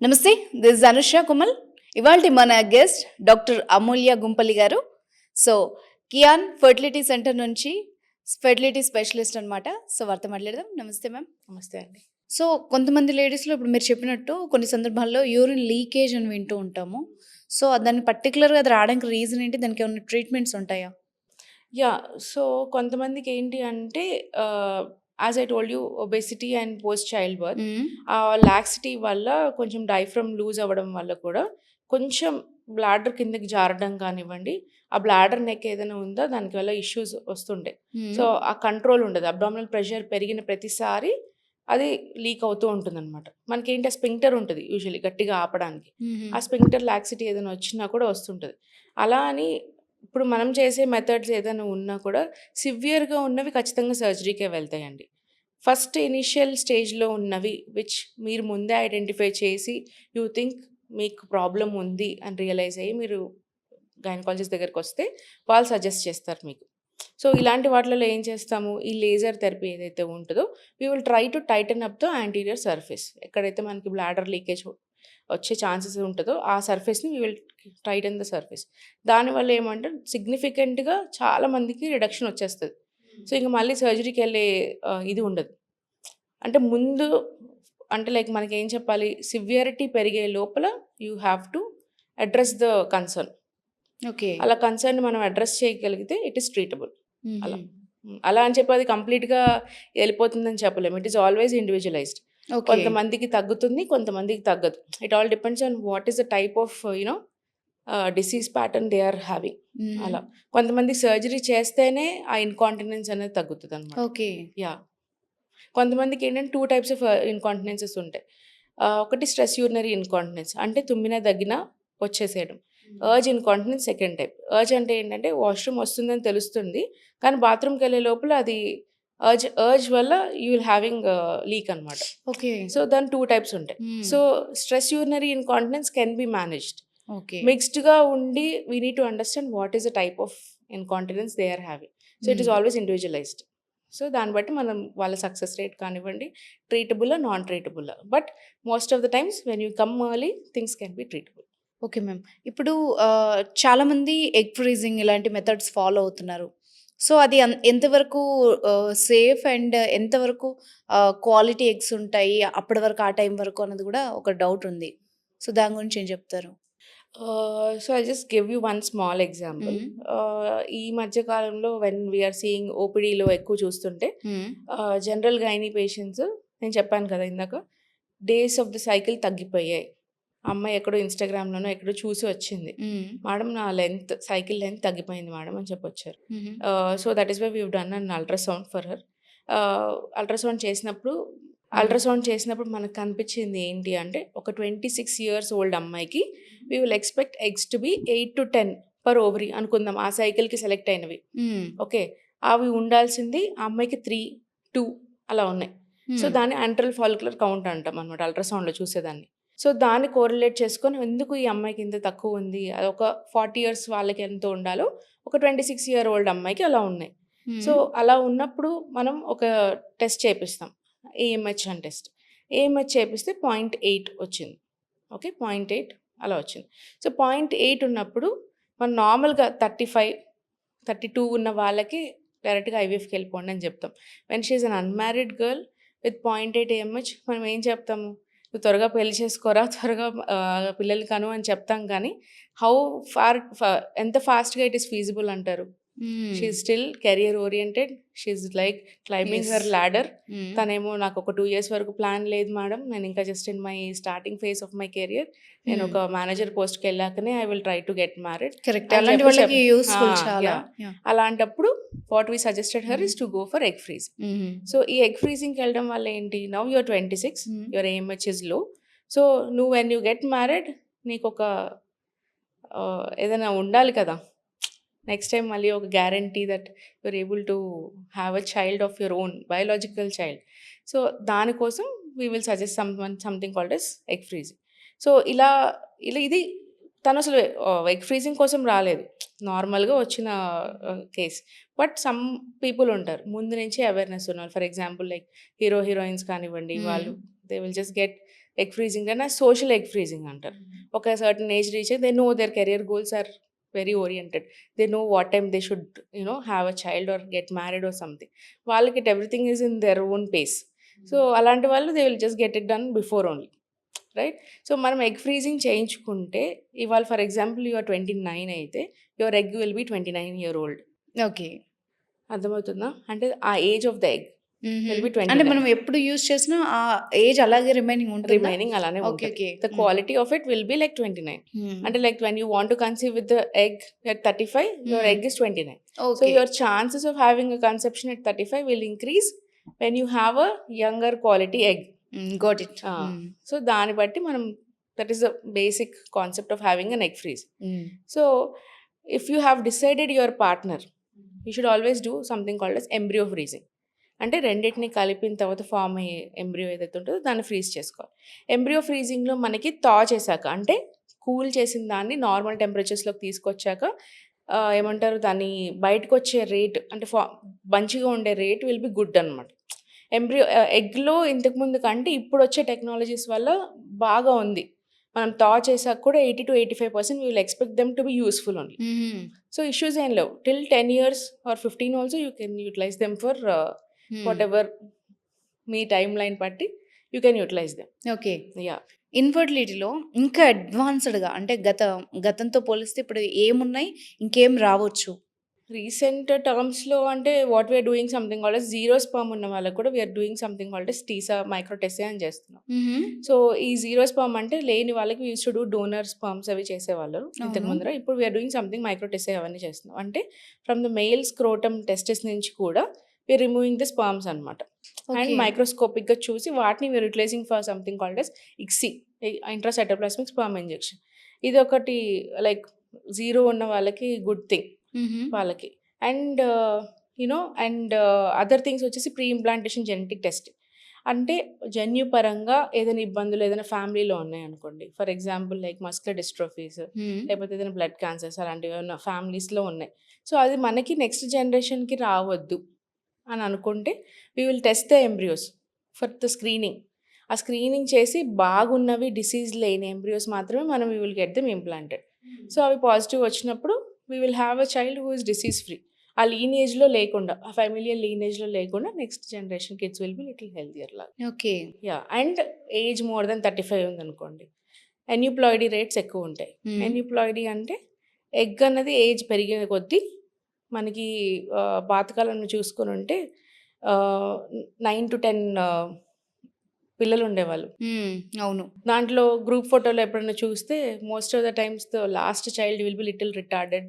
నమస్తే, దిస్ అనుష కుమల్. ఇవాల్టి మన గెస్ట్ డాక్టర్ అమూల్య గుంపల్లి గారు. సో కియాన్ ఫర్టిలిటీ సెంటర్ నుంచి ఫెర్టిలిటీ స్పెషలిస్ట్ అనమాట. సో వారితో మాట్లాడదాం. నమస్తే మ్యామ్. నమస్తే అండి. సో కొంతమంది లేడీస్లో ఇప్పుడు మీరు చెప్పినట్టు కొన్ని సందర్భాల్లో యూరిన్ లీకేజ్ అని వింటూ ఉంటాము. సో దాన్ని పర్టికులర్గా అది రావడానికి రీజన్ ఏంటి? దానికి ఏమైనా ట్రీట్మెంట్స్ ఉంటాయా? సో కొంతమందికి ఏంటి అంటే as I told you obesity and post child birth ఆ లాక్సిటీ వల్ల కొంచెం డైఫ్రమ్ లూజ్ అవ్వడం వల్ల కూడా కొంచెం బ్లాడర్ కిందకి జారడం కానివ్వండి, ఆ బ్లాడర్ నెక్ ఏదైనా ఉందో దానికి వల్ల ఇష్యూస్ వస్తుండే. సో ఆ కంట్రోల్ ఉండదు. అబ్డామినల్ ప్రెషర్ పెరిగిన ప్రతిసారి అది లీక్ అవుతూ ఉంటుంది అనమాట. మనకేంటి ఆ స్పింక్టర్ ఉంటుంది యూజువల్లీ గట్టిగా ఆపడానికి. ఆ స్పింక్టర్ లాక్సిటీ ఏదైనా వచ్చినా కూడా వస్తుంటుంది. అలా అని ఇప్పుడు మనం చేసే మెథడ్స్ ఏదైనా ఉన్నా కూడా సివియర్గా ఉన్నవి ఖచ్చితంగా సర్జరీకే వెళ్తాయండి. ఫస్ట్ ఇనిషియల్ స్టేజ్లో ఉన్నవి విచ్ మీరు ముందే ఐడెంటిఫై చేసి యూ థింక్ మీకు ప్రాబ్లం ఉంది అని రియలైజ్ అయ్యి మీరు గైనకాలజిస్ట్ దగ్గరికి వస్తే వాళ్ళు సజెస్ట్ చేస్తారు మీకు. సో ఇలాంటి వాటిలో ఏం చేస్తాము, ఈ లేజర్ థెరపీ ఏదైతే ఉంటుందో we will try to tighten up the anterior surface. ఎక్కడైతే మనకి బ్లాడర్ లీకేజ్ వచ్చే ఛాన్సెస్ ఉంటుందో ఆ సర్ఫేస్ని we will tighten the surface. దానివల్ల ఏమంటే సిగ్నిఫికెంట్గా చాలా మందికి రిడక్షన్ వచ్చేస్తుంది. సో ఇంక మళ్ళీ సర్జరీకి వెళ్ళే ఇది ఉండదు. అంటే ముందు అంటే లైక్ మనకి ఏం చెప్పాలి, సివియరిటీ పెరిగే లోపల you have to address the concern. Okay. అలా కన్సర్న్ మనం అడ్రస్ చేయగలిగితే ఇట్ ఈస్ ట్రీటబుల్. అలా అని చెప్పి అది కంప్లీట్గా వెళ్ళిపోతుందని చెప్పలేము. It is always individualised. కొంతమందికి తగ్గుతుంది, కొంతమందికి తగ్గదు. It all depends on what is the type of disease pattern they are having. అలా కొంతమంది సర్జరీ చేస్తేనే ఆ ఇన్కాంటినెన్స్ అనేది తగ్గుతుంది అనమాట. ఓకే. కొంతమందికి ఏంటంటే 2 టైప్స్ ఆఫ్ ఇన్కాంటినెన్సెస్ ఉంటాయి. ఒకటి స్ట్రెస్ యూరినరీ ఇన్కాంటినెన్స్, అంటే తుమ్మినా దగ్గినా వచ్చేసేయడం. Urge incontinence second type. Urge అంటే ఏంటంటే వాష్రూమ్ వస్తుందని తెలుస్తుంది, కానీ బాత్రూమ్కి వెళ్ళే లోపల అది అర్జ్ వల్ల యూ విల్ హ్యావింగ్ లీక్ అనమాట. ఓకే. సో దాని 2 టైప్స్ ఉంటాయి. So stress urinary incontinence can be managed. Okay. మిక్స్డ్గా ఉండి we need to understand what is the type of incontinence they are having. So it is always individualized. సో దాన్ని బట్టి మనం వాళ్ళ సక్సెస్ రేట్ కానివ్వండి, treatable non treatable. But most of the times when you come early things can be treatable. Okay ma'am. ఇప్పుడు చాలామంది egg freezing ఇలాంటి methods follow అవుతున్నారు. సో అది ఎంతవరకు సేఫ్ అండ్ ఎంతవరకు క్వాలిటీ ఎగ్స్ ఉంటాయి అప్పటి వరకు, ఆ టైం వరకు అన్నది కూడా ఒక డౌట్ ఉంది. సో దాని గురించి ఏం చెప్తారు? So I just give you one small example. ఈ మధ్య కాలంలో వెన్ వీఆర్ సీయింగ్ ఓపీడీలో ఎక్కువ చూస్తుంటే జనరల్ గైనీ పేషెంట్స్, నేను చెప్పాను కదా ఇందాక, డేస్ ఆఫ్ ద సైకిల్ తగ్గిపోయాయి. అమ్మాయి ఎక్కడో ఇన్స్టాగ్రామ్లోనో ఎక్కడో చూసి వచ్చింది, మేడం నా సైకిల్ లెంత్ తగ్గిపోయింది మేడం అని చెప్పొచ్చారు. So that is why we done an ultrasound for her. Ultrasound చేసినప్పుడు మనకు కనిపించింది ఏంటి అంటే, ఒక 26 years ఓల్డ్ అమ్మాయికి we will expect eggs to be 8 to 10 per ovary అనుకుందాం, ఆ సైకిల్కి సెలెక్ట్ అయినవి. ఓకే, అవి ఉండాల్సింది ఆ అమ్మాయికి 3, 2 అలా ఉన్నాయి. సో దాన్ని యాంట్రల్ ఫాలిక్యులర్ కౌంట్ అంటాం అనమాట అల్ట్రాసౌండ్లో చూసేదాన్ని. సో దాన్ని కోరిలేట్ చేసుకొని ఎందుకు ఈ అమ్మాయికి ఇంత తక్కువ ఉంది, అది ఒక 40 years వాళ్ళకి ఎంత ఉండాలో ఒక 26 year ఓల్డ్ అమ్మాయికి అలా ఉన్నాయి. సో అలా ఉన్నప్పుడు మనం ఒక టెస్ట్ చేపిస్తాం, ఏఎంహెచ్ అని టెస్ట్. ఏఎంహెచ్ చేపిస్తే 0.8 వచ్చింది. ఓకే, 0.8 అలా వచ్చింది. సో 0.8 ఉన్నప్పుడు మనం నార్మల్గా 35, 32 ఉన్న వాళ్ళకి డైరెక్ట్గా ఐవీఎఫ్కి వెళ్ళిపోండి అని చెప్తాం. When she is an unmarried girl with 0.8 AMH మనం ఏం చెప్తాము, నువ్వు త్వరగా పెళ్లి చేసుకోరా, త్వరగా పిల్లలు కను అని చెప్తాం. కానీ హౌ ఎంత ఫాస్ట్గా ఇట్ ఈస్ ఫీజిబుల్ అంటారు? She still career oriented, she like climbing her ladder. తనేమో నాకు ఒక 2 years వరకు ప్లాన్ లేదు మేడం, నేను ఇంకా just in my starting phase of my career, నేను ఒక మేనేజర్ పోస్ట్కి వెళ్ళాకనే I will try to get married. అలాంటప్పుడు what we suggested her is to go for egg freeze. So ఈ ఎగ్ ఫ్రీజింగ్కి వెళ్ళడం వల్ల ఏంటి, now your 26, your AMH is low. So నువ్వు వెన్ యూ గెట్ మ్యారీడ్ నీకు ఒక ఏదైనా ఉండాలి కదా, నెక్స్ట్ టైం మళ్ళీ ఒక guarantee that you're able to have a child of your own biological child. So దానికోసం we will suggest something called as egg freezing. So ఇలా ఇది తను అసలు ఎగ్ ఫ్రీజింగ్ కోసం రాలేదు, నార్మల్గా వచ్చిన కేస్. బట్ సమ్ పీపుల్ ఉంటారు ముందు నుంచి అవేర్నెస్ ఉన్నారు. ఫర్ ఎగ్జాంపుల్ లైక్ హీరోయిన్స్ కానివ్వండి, వాళ్ళు they will just get egg freezing అయినా సోషల్ ఎగ్ ఫ్రీజింగ్ అంటారు. ఒక certain age reach they know their career goals are very oriented. They know what time they should have a child or get married or something. వాళ్ళకి everything is in their own pace. So అలాంటి వాళ్ళు they will just get it done before only, right? So మనం egg freezing చేయించుకుంటే ఇవాళ for example your 29 అయితే your egg will be 29 year old. Okay. అర్థమవుతుందా? అంటే ఆ age of the egg will be అంటే 29. మనం ఎప్పుడు యూజ్ చేసినా ఆ ఏజ్ అలాగే రిమైనింగ్ ఉంటుందా? రిమైనింగ్ అలానే ఓకే. ఉంటుంది. Okay. The quality of it will be like 29. అంటే like when you want to conceive with the egg at 35, your egg is 29. So okay. Your chances of having a conception at 35 will increase when you have a younger quality egg. Got it. So దాన్ని బట్టి మనం that is the basic concept of having an egg freeze. So if you have decided your partner, you should always do something called as embryo freezing. అంటే రెండింటిని కలిపిన తర్వాత form అయ్యే embryo ఏదైతే ఉంటుందో దాన్ని ఫ్రీజ్ చేసుకోవాలి. ఎంబ్రియో ఫ్రీజింగ్లో మనకి చేశాక అంటే కూల్ చేసిన దాన్ని నార్మల్ టెంపరేచర్స్లోకి తీసుకొచ్చాక ఏమంటారు దాన్ని బయటకు వచ్చే రేట్ అంటే మంచిగా ఉండే రేట్ విల్ బి గుడ్ అనమాట. ఎంబ్రియో ఎగ్లో ఇంతకుముందు కంటే ఇప్పుడు వచ్చే టెక్నాలజీస్ వల్ల బాగా ఉంది. మనం చేసాక కూడా 80 to 85% we will expect them to be useful only. So issues ఏం లేవు. Till 10 years or 15 also you can utilize them for whatever మీ టైమ్ లైన్ బట్టి you can utilize them. Okay. Yeah. ఇన్ఫర్టిలిటీలో ఇంకా అడ్వాన్స్డ్గా అంటే గతంతో పోలిస్తే ఇప్పుడు ఏమున్నాయి, ఇంకేం రావచ్చు? రీసెంట్ టర్మ్స్లో అంటే what we're doing something called zero sperm ఉన్న వాళ్ళకి కూడా we're doing something called TESA micro TESE అని చేస్తున్నాం. సో ఈ జీరో స్పర్మ్ అంటే లేని వాళ్ళకి used to do donor sperms అవి చేసేవాళ్ళు ఇంతకు ముందర. ఇప్పుడు వీఆర్ డూయింగ్ సంథింగ్ మైక్రోటెస్సే అవన్నీ చేస్తున్నాం. అంటే from the male scrotum testes నుంచి కూడా వీఆర్ రిమూవింగ్ ద స్పర్మ్స్ అనమాట. అండ్ మైక్రోస్కోపిక్గా చూసి వాటిని we are utilising for something called as ICSI, intracytoplasmic sperm injection. ఇది ఒకటి లైక్ జీరో ఉన్న వాళ్ళకి గుడ్ థింగ్ వాళ్ళకి. అండ్ అండ్ అదర్ థింగ్స్ వచ్చేసి ప్రీ ఇంప్లాంటేషన్ జెనెటిక్ టెస్ట్. అంటే జన్యుపరంగా ఏదైనా ఇబ్బందులు ఏదైనా ఫ్యామిలీలో ఉన్నాయనుకోండి, for example like muscular dystrophies లేకపోతే ఏదైనా బ్లడ్ క్యాన్సర్స్ అలాంటివి ఏమైనా ఫ్యామిలీస్లో ఉన్నాయి. సో అది మనకి నెక్స్ట్ జనరేషన్కి రావద్దు అని అనుకుంటే we will test the embryos for the screening. ఆ స్క్రీనింగ్ చేసి బాగున్నవి డిసీజ్ లేని ఎంబ్రియోస్ మాత్రమే మనం we will get them implanted. So అవి పాజిటివ్ వచ్చినప్పుడు we will have a child who is disease free. ఆ లీనేజ్లో లేకుండా, ఆ ఫ్యామిలియల్ లీనేజ్లో లేకుండా next generation kids will be little healthier లాగా. Okay. Yeah. And age more than 35 ఉందనుకోండి, ఎన్యూప్లాయిడీ రేట్స్ ఎక్కువ ఉంటాయి. ఎన్యూప్లాయిడీ అంటే ఎగ్ అన్నది ఏజ్ పెరిగిన కొద్దీ మనకి పాతకాలంలో చూసుకొని ఉంటే 9 to 10 పిల్లలు ఉండేవాళ్ళు. అవును. దాంట్లో గ్రూప్ ఫోటోలో ఎప్పుడైనా చూస్తే most of the times the last child will be little retarded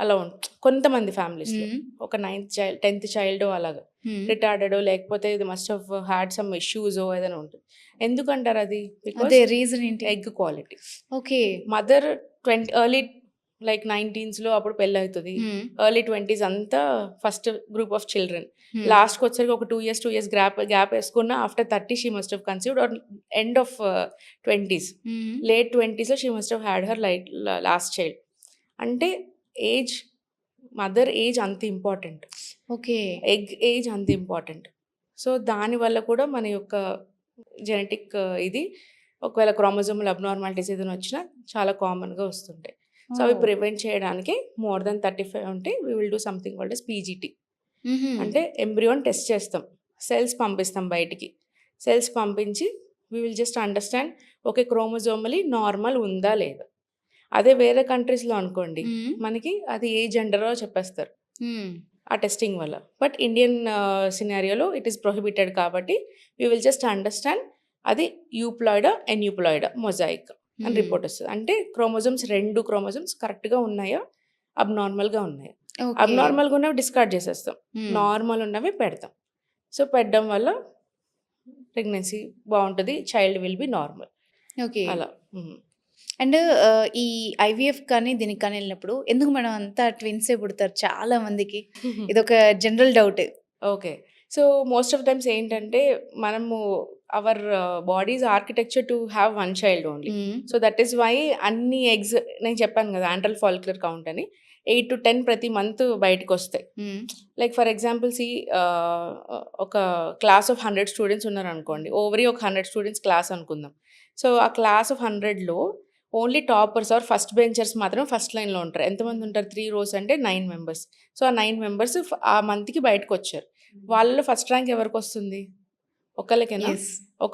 అలా ఉంటుంది కొంతమంది ఫ్యామిలీస్లో. ఒక 9th చైల్డ్ 10th చైల్డ్ అలాగా రిటార్డెడో లేకపోతే ఇది must have had some issues ఏదైనా ఉంటుంది. ఎందుకంటారు అది? బికాస్ రీజన్ ఏంటి? Egg quality. Okay. Mother early like 19s అప్పుడు పెళ్ళి అవుతుంది. ఎర్లీ 20s అంతా ఫస్ట్ గ్రూప్ ఆఫ్ చిల్డ్రన్. లాస్ట్కి వచ్చరికి ఒక 2 years గ్యాప్ వేసుకున్న after 30 she must have conceived or end of 20s, late 20sలో she must have had her last child. అంటే ఏజ్, మదర్ ఏజ్ అంత ఇంపార్టెంట్. ఓకే. ఎగ్ ఏజ్ అంత important. So దానివల్ల కూడా మన యొక్క జెనెటిక్ ఇది ఒకవేళ క్రోమోజోమల్ అబ్నార్మాలిటీస్ ఏదైనా వచ్చినా చాలా కామన్గా వస్తుంటాయి. సో అవి ప్రివెంట్ చేయడానికి మోర్ దెన్ 35 ఉంటే we will do something called PGT. అంటే ఎంబ్రియోని టెస్ట్ చేస్తాం, సెల్స్ పంపిస్తాం బయటికి. సెల్స్ పంపించి we will just understand okay chromosomally normal ఉందా లేదా. అదే వేరే కంట్రీస్లో అనుకోండి మనకి అది ఏ జెండరో చెప్పేస్తారు ఆ టెస్టింగ్ వల్ల. బట్ ఇండియన్ సినారియోలో ఇట్ ఈస్ ప్రొహిబిటెడ్ కాబట్టి వీ విల్ జస్ట్ అండర్స్టాండ్ అది యూప్లాయిడా ఎన్యూప్లాయిడా మొజాయిక్ అని రిపోర్ట్ వస్తుంది. అంటే క్రోమోజోమ్స్ 2 క్రోమోజోమ్స్ కరెక్ట్గా ఉన్నాయా అబ్నార్మల్గా ఉన్నాయా. అబ్నార్మల్గా ఉన్నవి డిస్కార్డ్ చేసేస్తాం, నార్మల్ ఉన్నవి పెడతాం. సో పెట్టడం వల్ల ప్రెగ్నెన్సీ బాగుంటుంది, child will be normal. Okay. అలా. అండ్ ఈ IVF కానీ దీనికి కానీ వెళ్ళినప్పుడు ఎందుకు మనం అంతా ట్విన్సే పుడతారు చాలా మందికి? ఇదొక general doubt. Okay. So most of times ఏంటంటే మనము our bodies architecture to have 1 child only. So that is why అన్ని ఎగ్స్ నేను చెప్పాను కదా యాంట్రల్ ఫాలిక్యులర్ కౌంట్ అని. 8 to 10 ప్రతి మంత్ బయటకొస్తాయి. లైక్ ఫర్ ఎగ్జాంపుల్ ఒక క్లాస్ ఆఫ్ 100 స్టూడెంట్స్ ఉన్నారనుకోండి. ఓవరీ ఒక 100 స్టూడెంట్స్ క్లాస్ అనుకుందాం. సో, ఆ క్లాస్ ఆఫ్ 100లో only toppers or first benchers మాత్రమే ఫస్ట్ లైన్‌లో ఉంటారు. ఎంతమంది ఉంటారు? 3 రోస్ అంటే 9 మెంబర్స్. సో, ఆ 9 మెంబర్స్ ఆ మంత్‌కి బయటకొచ్చారు. వాళ్ళలో ఫస్ట్ ర్యాంక్ ఎవరికొస్తుంది? ఒక్కళ్ళకేనా? యెస్.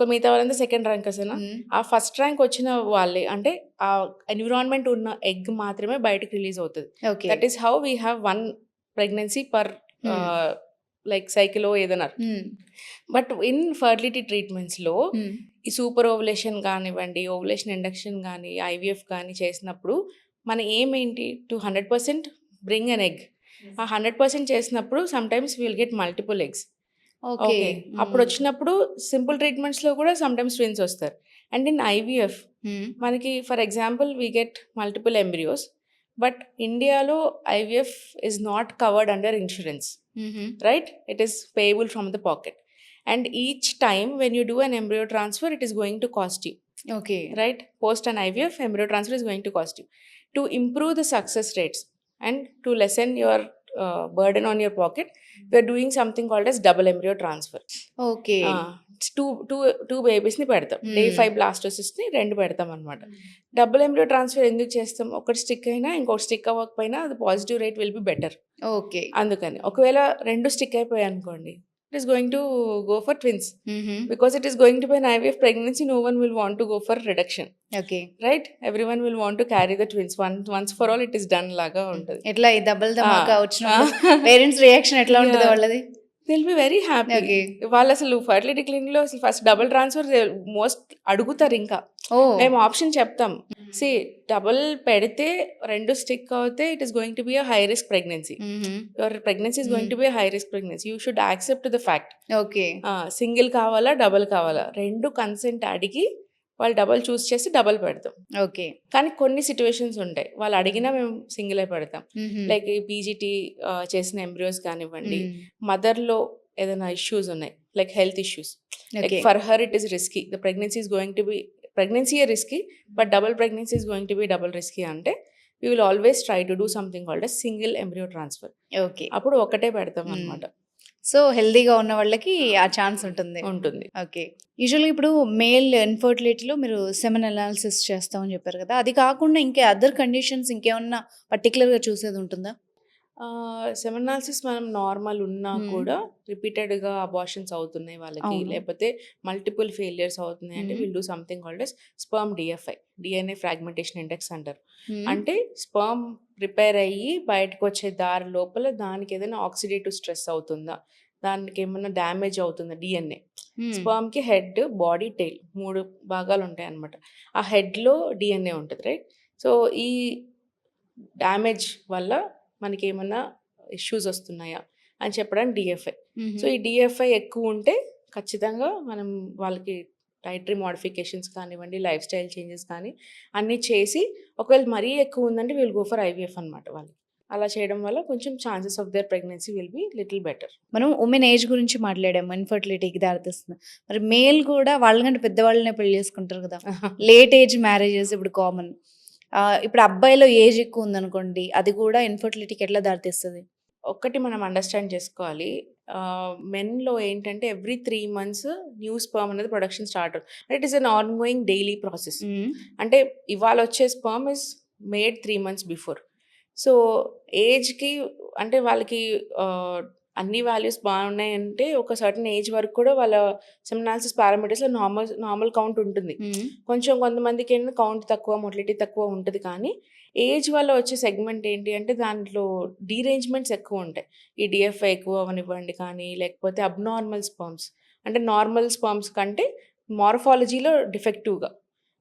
మిగతా వాళ్ళంతా సెకండ్ ర్యాంకర్సేనా? ఆ ఫస్ట్ ర్యాంక్ వచ్చిన వాళ్ళే అంటే ఆ ఎన్విరాన్మెంట్ ఉన్న ఎగ్ మాత్రమే బయటకి రిలీజ్ అవుతది. Okay. That is how we have 1 pregnancy per like సైకిలో ఏదైనా. బట్ ఇన్ ఫర్టిలిటీ ట్రీట్మెంట్స్‌లో ఈ సూపర్ ఓవులేషన్ కానివ్వండి, ఓవులేషన్ ఇండక్షన్ గానీ, ఐవీఎఫ్ గానీ చేసినప్పుడు మన ఎయిమ్ ఏంటి? To 100% bring an egg. ఆ 100% చేసినప్పుడు sometimes we will get multiple eggs. Okay. Okay. అప్పుడొచ్చినప్పుడు సింపుల్ ట్రీట్మెంట్స్‌లో కూడా సమ్‌టైమ్స్ ట్విన్స్ వస్తారు. అండ్ ఇన్ ఐవీఎఫ్ మనకి for example we get multiple embryos. But ఇండియాలో IVF is not covered under insurance. Right? It is payable from the pocket. And each time when you do an embryo transfer, it is going to cost you. Okay. Right? Post an IVF, embryo transfer is going to cost you. To improve the success rates and to lessen your burden on your pocket, we are doing something called as double embryo transfer. Okay. Two బేబీస్ని పెడతాం. Day 5 బ్లాస్టోసిస్ని 2 పెడతాం అనమాట. Double embryo transfer ఎందుకు చేస్తాం? ఒకటి stick అయినా ఇంకొకటి stick అవ్వకపోయినా అది positive rate will be better. Okay. అందుకని ఒకవేళ 2 స్టిక్ అయిపోయాయి అనుకోండి, it is going to go for twins. Because it is going to be an IVF pregnancy, no one will want to go for reduction. Okay. Right? Every one will want to carry the twins. Once for all it is done లాగా ఉంటుంది. ఎట్లా ఈ దెబ్బలు ధమాకా వచ్చినప్పుడు parents reaction ఎట్లా ఉంటది వాళ్ళది? They'll be very happy. Okay. వాళ్ళు అసలు ఫర్టిలిటీ క్లినిక్‌లో అసలు ఫస్ట్ డబుల్ ట్రాన్స్ఫర్ మోస్ట్ అడుగుతారు ఇంకా. ఓహ్! మేము ఆప్షన్ చెప్తాం. డబుల్ పెడితే 2 స్టిక్ అవుతే it is going to be a high risk pregnancy. Your pregnancy is going to be a high risk pregnancy. You should accept the fact. Okay. Single కావాలా? Double కావాలా? 2 consent అడిగి వాళ్ళు double చూస్ చేసి double పెడతాం. Okay. కానీ కొన్ని situations ఉంటాయి. వాళ్ళు అడిగినా మేము సింగిలే పెడతాం. లైక్ ఈ పీజీటీ చేసిన ఎంబ్రియోస్ కానివ్వండి, మదర్‌లో ఏదైనా ఇష్యూస్ ఉన్నాయి. Like health issues. Like okay. For her it is risky. The pregnancy is going to be ప్రెగ్నెన్సీయే risky, but double pregnancy is going to be double risky అంటే we will always try to do something called a single embryo transfer. Okay. అప్పుడు ఒకటే పెడతాం అనమాట. So, హెల్తీగా ఉన్న వాళ్ళకి ఆ ఛాన్స్ ఉంటుంది. ఉంటుంది. ఓకే. యూజువల్‌గా ఇప్పుడు మేల్ ఇన్‌ఫర్టిలిటీలో మీరు సెమెన్ అనాలిసిస్ చేస్తామని చెప్పారు కదా! అది కాకుండా ఇంకా అదర్ కండిషన్స్ ఇంకేమన్నా పర్టిక్యులర్‌గా చూసేది ఉంటుందా? సెమెన్ అనాలిసిస్ మనం నార్మల్ ఉన్నా కూడా రిపీటెడ్‌గా అబార్షన్స్ అవుతున్నాయి వాళ్ళకి, అవును. లేకపోతే మల్టిపుల్ ఫెయిల్యూర్స్ అవుతున్నాయి అంటే will do something called yes sperm DFI, DNA fragmentation index అంటారు. అంటే స్పెర్మ్ ప్రిపేర్ అయ్యి బయటకు వచ్చే దారి లోపల దానికి ఏదైనా ఆక్సిడేటివ్ స్ట్రెస్ అవుతుందా, దానికి ఏమన్నా డ్యామేజ్ అవుతుందా డిఎన్ఏ. స్పెర్మ్‌కి హెడ్, బాడీ, టెయిల్ 3 భాగాలు ఉంటాయన్నమాట. ఆ హెడ్‌లో డిఎన్ఏ ఉంటుంది. రైట్? సో, ఈ డ్యామేజ్ వల్ల మనకేమన్నా ఇష్యూస్ వస్తున్నాయా అని చెప్పడానికి డిఎఫ్ఐ. సో, ఈ డిఎఫ్ఐ ఎక్కువ ఉంటే ఖచ్చితంగా మనం వాళ్ళకి డైటరీ మోడిఫికేషన్స్ కానివ్వండి, లైఫ్ స్టైల్ చేంజెస్ కానీ అన్నీ చేసి, ఒకవేళ మరీ ఎక్కువ ఉందంటే విల్ గో ఫర్ ఐవీఎఫ్ అనమాట వాళ్ళకి. అలా చేయడం వల్ల కొంచెం chances of their pregnancy will be little better. మనం ఉమెన్ ఏజ్ గురించి మాట్లాడాము. ఇన్‌ఫర్టిలిటీకి దారితీస్తుంది. మరి మేల్ కూడా వాళ్ళకంటే పెద్దవాళ్ళనే పెళ్లి చేసుకుంటారు కదా! లేట్ ఏజ్ మ్యారేజెస్ ఇప్పుడు కామన్. ఇప్పుడు అబ్బాయిలో ఏజ్ ఎక్కువ ఉందనుకోండి, అది కూడా ఇన్‌ఫర్టిలిటీకి ఎట్లా దారితీస్తది? ఒక్కటి మనం అండర్‌స్టాండ్ చేసుకోవాలి. మెన్‌లో ఏంటంటే ఎవ్రీ 3 మంత్స్ న్యూ స్పెర్మ్ అనేది ప్రొడక్షన్ స్టార్ట్ అవుతుంది. It is an ongoing daily process. అంటే ఇవాళ వచ్చే sperm is made 3 months before. So, ఏజ్‌కి అంటే వాళ్ళకి అన్ని వాల్యూస్ బాగున్నాయంటే ఒక సర్టెన్ ఏజ్ వరకు కూడా వాళ్ళ సెమెన్ అనాలిసిస్ పారామీటర్స్‌లో నార్మల్ కౌంట్ ఉంటుంది. కొంచెం కొంతమందికి ఏంటంటే కౌంట్ తక్కువ, మొటిలిటీ తక్కువ ఉంటది. కానీ ఏజ్ వల్ల వచ్చే సెగ్మెంట్ ఏంటి అంటే దాంట్లో డీరేంజ్‌మెంట్స్ ఎక్కువ ఉంటాయి. ఈ డిఎఫ్ఐ ఎక్కువ అవ్వనివ్వండి కానీ, లేకపోతే అబ్‌నార్మల్ స్పెర్మ్స్ అంటే నార్మల్ స్పెర్మ్స్ కంటే మార్ఫాలజీలో డిఫెక్టివ్‌గా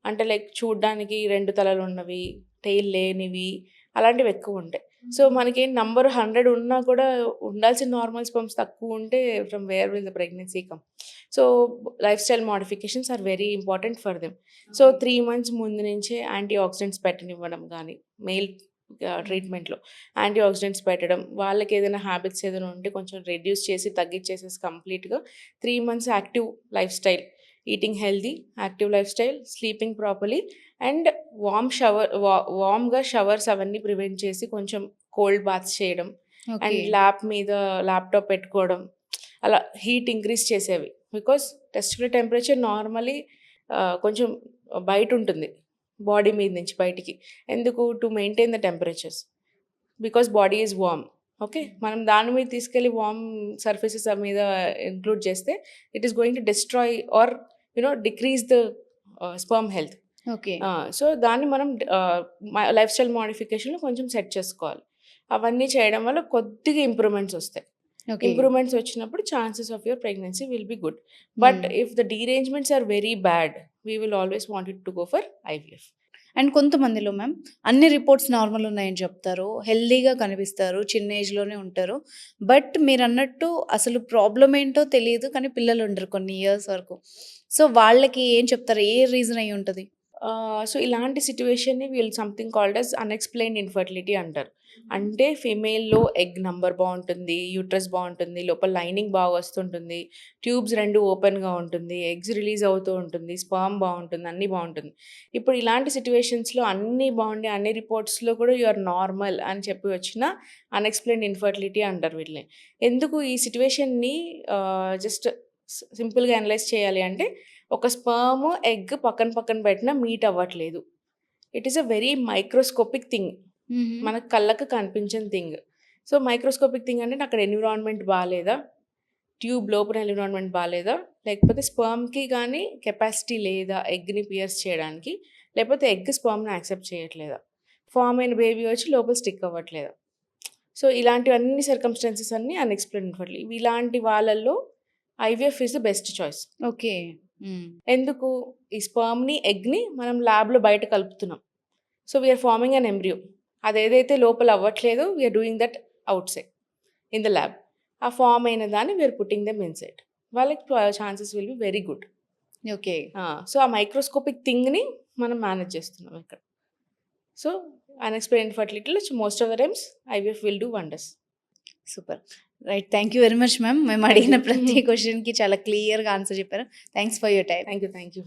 అంటే లైక్ చూడ్డానికి 2 తలలు ఉన్నవి, టెయిల్ లేనివి అలాంటివి ఎక్కువ ఉంటాయి. సో, మనకి నంబర్ 100 ఉన్నా కూడా ఉండాల్సిన నార్మల్ స్పెర్మ్స్ తక్కువ ఉంటే from where will the pregnancy come. So, lifestyle modifications are very important for them. So, 3 months ముందు నుంచే యాంటీ ఆక్సిడెంట్స్ పెట్టనివ్వడం గానీ, మెయిల్ ట్రీట్మెంట్‌లో యాంటీ ఆక్సిడెంట్స్ పెట్టడం, వాళ్ళకి ఏదైనా హ్యాబిట్స్ ఏదైనా ఉంటే కొంచెం రెడ్యూస్ చేసి తగ్గించేసేసి కంప్లీట్‌గా 3 months active lifestyle, eating healthy, active lifestyle, sleeping properly and వార్మ్‌గా షవర్స్ అవన్నీ ప్రివెంట్ చేసి కొంచెం కోల్డ్ బాత్స్ చేయడం ఓకే. అండ్ ల్యాప్టాప్ పెట్టుకోవడం అలా హీట్ ఇంక్రీజ్ చేసేవి. బికాస్ టెస్టిక్యులర్ టెంపరేచర్ నార్మలీ కొంచెం బయట ఉంటుంది బాడీ మీద నుంచి బయటికి. ఎందుకు? To maintain the temperatures because body is warm. Okay, మనం దాని మీద తీసుకెళ్ళి వార్మ్ సర్ఫేసెస్ మీద ఇంక్లూడ్ చేస్తే it is going to destroy or decrease the sperm health. Okay. So దాన్ని మనం లైఫ్ స్టైల్ మోడిఫికేషన్లో కొంచెం సెట్ చేసుకోవాలి. అవన్నీ చేయడం వల్ల కొద్దిగా ఇంప్రూవ్మెంట్స్ వస్తాయి. ఓకే. ఇంప్రూవ్మెంట్స్ వచ్చినప్పుడు chances of your pregnancy will be good. But if the derangements are very bad we will always want it to go for IVF. And కొంతమందిలో మ్యామ్ అన్ని రిపోర్ట్స్ నార్మల్ ఉన్నాయని చెప్తారు. హెల్తీగా కనిపిస్తారు. చిన్న ఏజ్‌లోనే ఉంటారు. బట్ మీరన్నట్టు అసలు ప్రాబ్లమ్ ఏంటో తెలీదు. కానీ పిల్లలు ఉండరు కొన్ని ఇయర్స్ వరకు. సో వాళ్ళకి ఏం చెప్తారు? ఏ రీజన్ అయ్యి ఉంటది? సో ఇలాంటి సిట్యుయేషన్ని వీళ్ళు something called as unexplained infertility అంటారు. అంటే ఫీమేల్‌లో ఎగ్ నంబర్ బావుంటుంది, యూట్రస్ బావుంటుంది, లోపల లైనింగ్ బాగా వస్తుంటుంది, ట్యూబ్స్ 2 ఓపెన్‌గా ఉంటుంది, ఎగ్స్ రిలీజ్ అవుతూ ఉంటుంది, స్పర్మ్ బావుంటుంది, అన్నీ బావుంటుంది. ఇప్పుడు ఇలాంటి సిట్యుయేషన్స్‌లో అన్నీ బావుండి, అన్ని రిపోర్ట్స్‌లో కూడా యూ ఆర్ నార్మల్ అని చెప్పి వచ్చిన అన్ఎక్స్‌ప్లెయిన్డ్ ఇన్ఫర్టిలిటీ అంటారు వీటిని. ఎందుకు ఈ సిట్యుయేషన్‌ని జస్ట్ సింపుల్‌గా అనలైజ్ చేయాలి అంటే, ఒక స్పర్మ్, ఎగ్ పక్కన పక్కన పెట్టినా మీట్ అవ్వట్లేదు. It is a very microscopic thing. హుహు. మనకు కళ్ళకి కనిపించని థింగ్. సో మైక్రోస్కోపిక్ థింగ్ అంటే అక్కడ ఎన్విరాన్మెంట్ బాలేదా? ట్యూబ్ లోపల ఎన్విరాన్మెంట్ బాలేదా? లేకపోతే స్పర్మ్‌కి గానీ కెపాసిటీ లేదా ఎగ్‌ని పియర్స్ చేయడానికి? లేకపోతే ఎగ్ స్పర్మ్‌ని యాక్సెప్ట్ చేయట్లేదా? ఫార్మ్ అయిన బేబీ వచ్చి లోపల స్టిక్ అవ్వట్లేదా? సో ఇలాంటివన్నీ సర్కమ్‌స్టాన్సెస్ అన్నీ అన్‌ఎక్స్‌ప్లెయిన్డ్ ఇన్ఫర్టిలిటీ. ఇలాంటి వాళ్ళల్లో IVF is the best choice. Okay. Hmm. ఎందుకు? ఈ స్పర్మ్‌ని, ఎగ్‌ని మనం ల్యాబ్‌లో బయట కలుపుతున్నాం. So we're forming an embryo. అదేదైతే లోపల అవ్వట్లేదో we're doing that outside in the lab. ఆ ఫార్మ్ అయిన దాన్ని వీఆర్ పుట్టింగ్ దెమ్ ఇన్‌సైడ్. వాళ్ళకి chances will be very good. Okay. So ఆ మైక్రోస్కోపిక్ థింగ్‌ని మనం మేనేజ్ చేస్తున్నాం ఇక్కడ. సో అన్‌ఎక్స్‌ప్లెయిన్డ్ ఇన్ఫర్టిలిటీలో most of the times IVF will do wonders. Super. Right. Thank you very much ma'am. మేము థాంక్ అడిగిన you. ప్రతి క్వెషన్‌కి చాలా క్లియర్‌గా ఆన్సర్ చెప్పారు. Thanks for your time. Thank you.